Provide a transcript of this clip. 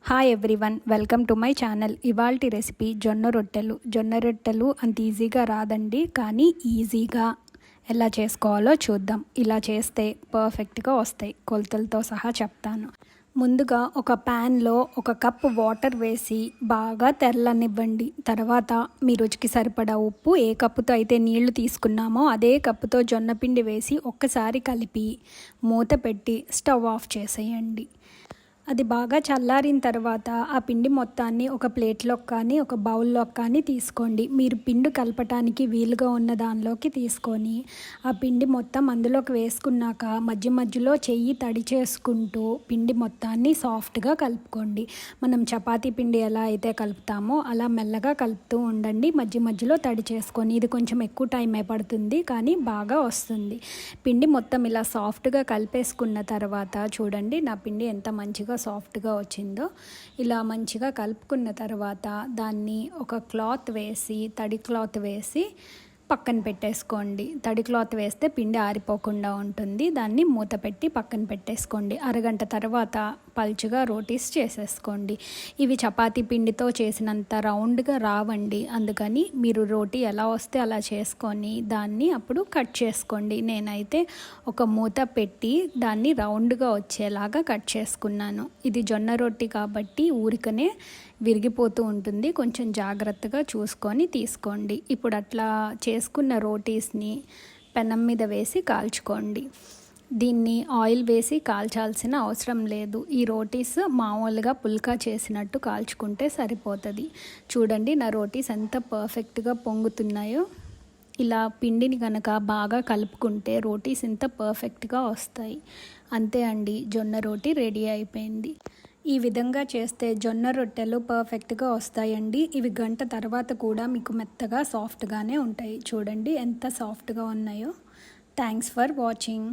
Hi everyone, welcome to my channel. ఇవాల్టి recipe జొన్న రొట్టెలు అంత ఈజీగా రాదండి, కానీ ఈజీగా ఎలా చేసుకోవాలో చూద్దాం. ఇలా చేస్తే పర్ఫెక్ట్గా వస్తాయి. కొలతలతో సహా చెప్తాను. ముందుగా ఒక ప్యాన్లో 1 కప్ వాటర్ వేసి బాగా తెరలనివ్వండి. తర్వాత మీ రుచికి సరిపడా ఉప్పు, ఏ కప్పుతో అయితే నీళ్లు తీసుకున్నామో అదే కప్పుతో జొన్నపిండి వేసి ఒక్కసారి కలిపి మూత పెట్టి స్టవ్ ఆఫ్ చేసేయండి. అది బాగా చల్లారిన తర్వాత ఆ పిండి మొత్తాన్ని ఒక ప్లేట్లోకి కానీ ఒక బౌల్లోకి కానీ తీసుకోండి. మీరు పిండి కలపటానికి వీలుగా ఉన్న దానిలోకి తీసుకొని ఆ పిండి మొత్తం అందులోకి వేసుకున్నాక మధ్యలో చెయ్యి తడి చేసుకుంటూ పిండి మొత్తాన్ని సాఫ్ట్గా కలుపుకోండి. మనం చపాతీ పిండి ఎలా అయితే కలుపుతామో అలా మెల్లగా కలుపుతూ ఉండండి. మధ్యలో తడి చేసుకొని. ఇది కొంచెం ఎక్కువ టైమే పడుతుంది, కానీ బాగా వస్తుంది. పిండి మొత్తం ఇలా సాఫ్ట్గా కలిపేసుకున్న తర్వాత చూడండి నా పిండి ఎంత మంచిగా సాఫ్ట్గా వచ్చిందో. ఇలా మంచిగా కలుపుకున్న తర్వాత దాన్ని ఒక తడి క్లాత్ వేసి పక్కన పెట్టేసుకోండి. తడి క్లాత్ వేస్తే పిండి ఆరిపోకుండా ఉంటుంది. దాన్ని మూత పెట్టి పక్కన పెట్టేసుకోండి. అరగంట తర్వాత పల్చగా రోటీస్ చేసేసుకోండి. ఇవి చపాతీ పిండితో చేసినంత రౌండ్గా రావండి, అందుకని మీరు రోటీ ఎలా వస్తే అలా చేసుకొని దాన్ని అప్పుడు కట్ చేసుకోండి. నేనైతే ఒక మూత పెట్టి దాన్ని రౌండ్గా వచ్చేలాగా కట్ చేసుకున్నాను. ఇది జొన్న రొట్టి కాబట్టి ఊరికనే విరిగిపోతూ ఉంటుంది, కొంచెం జాగ్రత్తగా చూసుకొని తీసుకోండి. ఇప్పుడు అట్లా చేసుకున్న రోటీస్ని పెనం మీద వేసి కాల్చుకోండి. దీన్ని ఆయిల్ వేసి కాల్చాల్సిన అవసరం లేదు. ఈ రోటీస్ మామూలుగా పుల్కా చేసినట్టు కాల్చుకుంటే సరిపోతుంది. చూడండి నా రోటీస్ ఎంత పర్ఫెక్ట్గా పొంగుతున్నాయో. ఇలా పిండిని కనుక బాగా కలుపుకుంటే రోటీస్ ఎంత పర్ఫెక్ట్గా వస్తాయి. అంతే అండి, జొన్న రోటీ రెడీ అయిపోయింది. ఈ విధంగా చేస్తే జొన్న రొట్టెలు పర్ఫెక్ట్గా వస్తాయండి. ఇవి గంట తర్వాత కూడా మీకు మెత్తగా సాఫ్ట్గానే ఉంటాయి. చూడండి ఎంత సాఫ్ట్గా ఉన్నాయో. Thanks for watching.